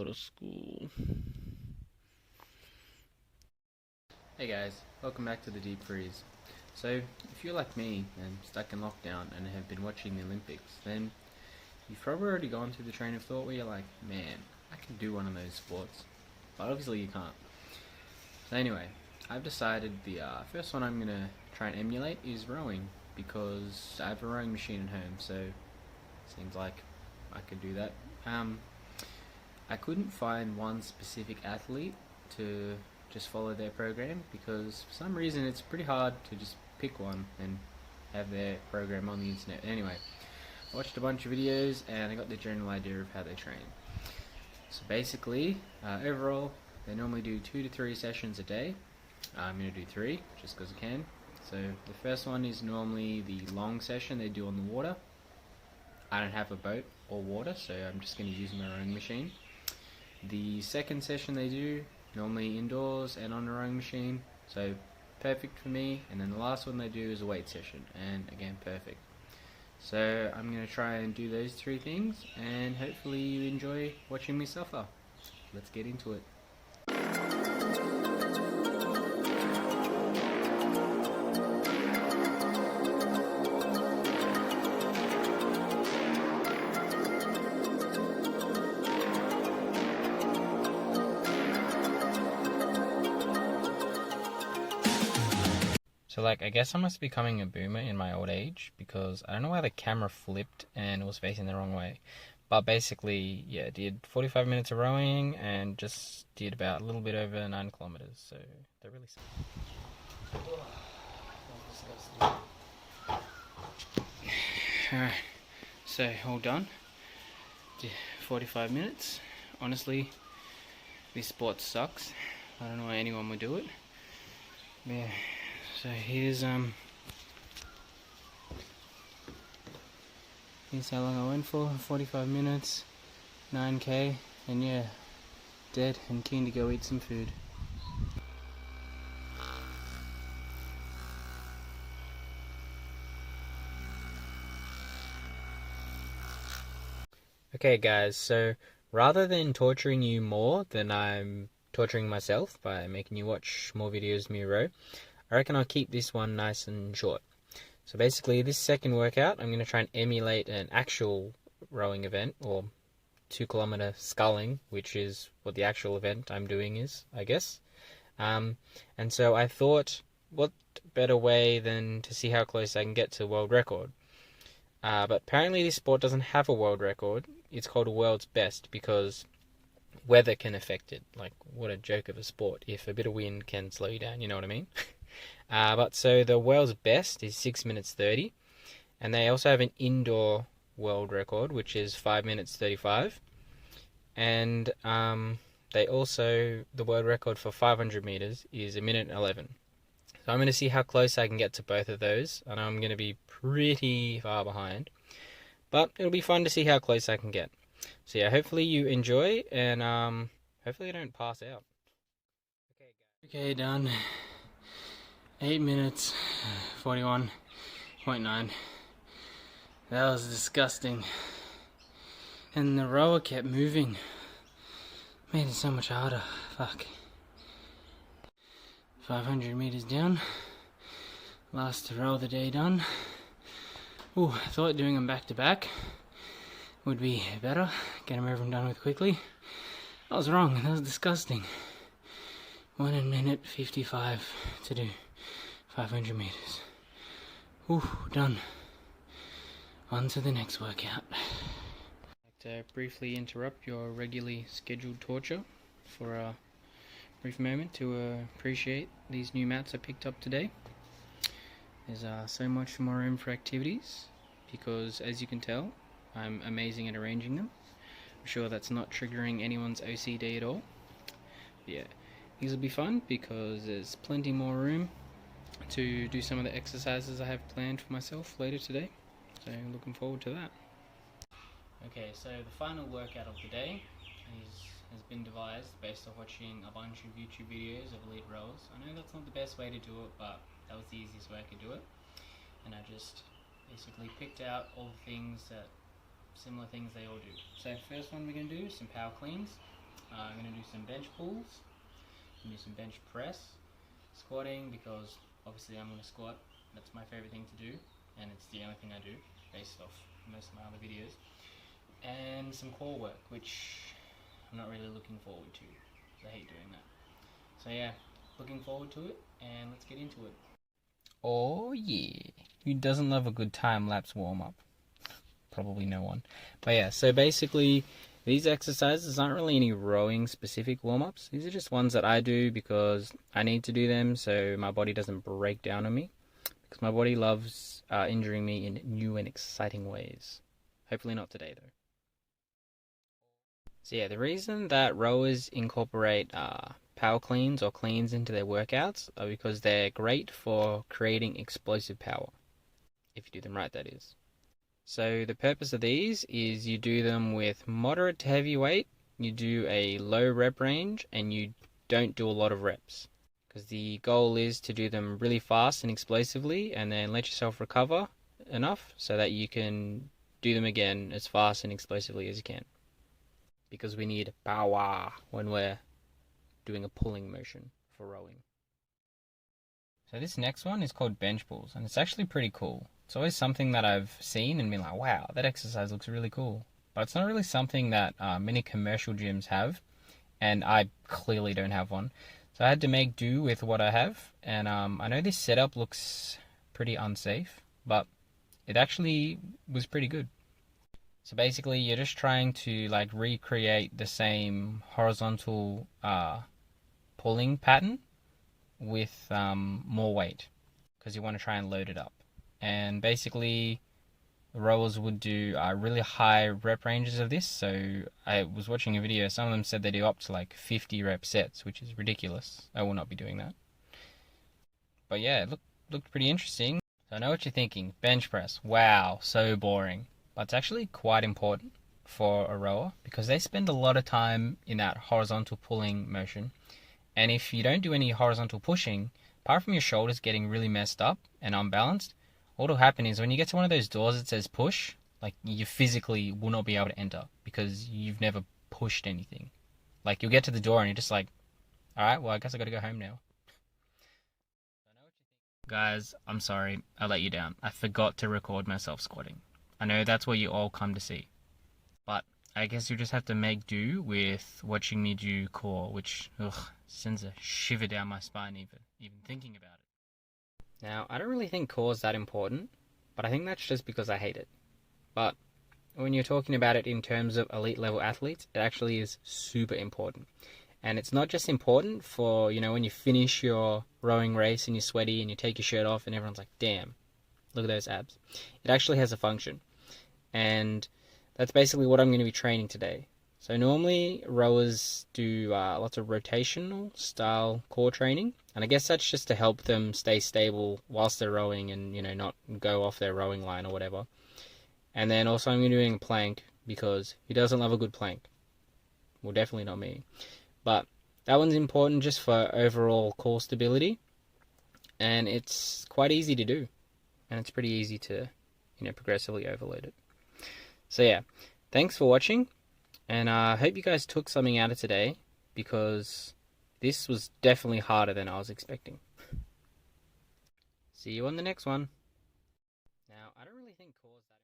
to school. Hey guys, welcome back to the Deep Freeze. So, if you're like me and stuck in lockdown and have been watching the Olympics, then you've probably already gone through the train of thought where you're like, man, I can do one of those sports. But obviously you can't. So anyway, I've decided the first one I'm going to try and emulate is rowing, because I have a rowing machine at home, so it seems like I could do that. I couldn't find one specific athlete to just follow their program, because for some reason it's pretty hard to just pick one and have their program on the internet. Anyway, I watched a bunch of videos and I got the general idea of how they train. So basically, overall, they normally do 2 to 3 sessions a day. I'm going to do 3, just because I can. So the first one is normally the long session they do on the water. I don't have a boat or water, so I'm just going to use my rowing machine. The second session they do, normally indoors and on a rowing machine, so perfect for me. And then the last one they do is a weight session, and again, perfect. So I'm going to try and do those 3 things, and hopefully you enjoy watching me suffer. Let's get into it. So I guess I must be becoming a boomer in my old age, because I don't know why the camera flipped and it was facing the wrong way. But basically, yeah, did 45 minutes of rowing and just did about a little bit over 9 kilometers. So they're really Alright, so all done. Did 45 minutes. Honestly, this sport sucks. I don't know why anyone would do it. Yeah. So here's how long I went for, 45 minutes, 9k, and yeah, dead and keen to go eat some food. Okay guys, so rather than torturing you more than I'm torturing myself by making you watch more videos of me row, I reckon I'll keep this one nice and short. So basically, this second workout, I'm going to try and emulate an actual rowing event, or 2-kilometer sculling, which is what the actual event I'm doing is, I guess. And so I thought, what better way than to see how close I can get to world record? But apparently this sport doesn't have a world record. It's called a world's best, because weather can affect it. Like, what a joke of a sport if a bit of wind can slow you down, you know what I mean? But so the world's best is 6 minutes 30, and they also have an indoor world record, which is 5 minutes 35, and they also, the world record for 500 meters is 1 minute 11. So I'm going to see how close I can get to both of those. I know I'm going to be pretty far behind, but it'll be fun to see how close I can get. So yeah, hopefully you enjoy, and hopefully I don't pass out. Okay, done. 8 minutes 41.9. That was disgusting. And the rower kept moving. Made it so much harder. Fuck. 500 meters down. Last row of the day done. Ooh, I thought doing them back to back would be better. Get them over and done with quickly. I was wrong. That was disgusting. 1 minute 55 to do 500 meters. Ooh, done. On to the next workout. I'd like to briefly interrupt your regularly scheduled torture for a brief moment to appreciate these new mats I picked up today. There's so much more room for activities, because as you can tell, I'm amazing at arranging them. I'm sure that's not triggering anyone's OCD at all. But yeah, these will be fun because there's plenty more room to do some of the exercises I have planned for myself later today. So looking forward to that. Okay, so the final workout of the day has been devised based on watching a bunch of YouTube videos of elite rowers. I know that's not the best way to do it, but that was the easiest way I could do it. And I just basically picked out all the things that, similar things they all do. So first one we're going to do is some power cleans. I'm going to do some bench pulls, do some bench press, squatting because obviously I'm going to squat. That's my favourite thing to do, and it's the only thing I do based off most of my other videos. And some core work, which I'm not really looking forward to, because I hate doing that. So yeah, looking forward to it, and let's get into it. Oh yeah, who doesn't love a good time-lapse warm-up? Probably no one. But yeah, so basically these exercises aren't really any rowing specific warm-ups. These are just ones that I do because I need to do them so my body doesn't break down on me, because my body loves injuring me in new and exciting ways. Hopefully not today though. So yeah, the reason that rowers incorporate power cleans or cleans into their workouts are because they're great for creating explosive power. If you do them right, that is. So the purpose of these is you do them with moderate to heavy weight, you do a low rep range, and you don't do a lot of reps. Because the goal is to do them really fast and explosively, and then let yourself recover enough so that you can do them again as fast and explosively as you can. Because we need power when we're doing a pulling motion for rowing. So this next one is called bench pulls, and it's actually pretty cool. It's always something that I've seen and been like, wow, that exercise looks really cool. But it's not really something that many commercial gyms have, and I clearly don't have one. So I had to make do with what I have, and I know this setup looks pretty unsafe, but it actually was pretty good. So basically, you're just trying to like recreate the same horizontal pulling pattern with more weight, because you want to try and load it up. And basically, rowers would do really high rep ranges of this. So I was watching a video. Some of them said they do up to like 50 rep sets, which is ridiculous. I will not be doing that. But yeah, it looked pretty interesting. So I know what you're thinking. Bench press. Wow, so boring. But it's actually quite important for a rower because they spend a lot of time in that horizontal pulling motion. And if you don't do any horizontal pushing, apart from your shoulders getting really messed up and unbalanced, what'll happen is when you get to one of those doors that says push, like you physically will not be able to enter because you've never pushed anything. Like you'll get to the door and you're just like, alright, well I guess I gotta go home now. Guys, I'm sorry, I let you down. I forgot to record myself squatting. I know that's what you all come to see. But I guess you just have to make do with watching me do core, which sends a shiver down my spine even thinking about it. Now, I don't really think core is that important, but I think that's just because I hate it. But when you're talking about it in terms of elite level athletes, it actually is super important. And it's not just important for, when you finish your rowing race and you're sweaty and you take your shirt off and everyone's like, damn, look at those abs. It actually has a function. And that's basically what I'm going to be training today. So normally rowers do lots of rotational style core training, and I guess that's just to help them stay stable whilst they're rowing and not go off their rowing line or whatever. And then also I'm going to be doing a plank because who doesn't love a good plank? Well, definitely not me. But that one's important just for overall core stability, and it's quite easy to do, and it's pretty easy to progressively overload it. So yeah, thanks for watching, and I hope you guys took something out of today, because this was definitely harder than I was expecting. See you on the next one. Now, I don't really think core's that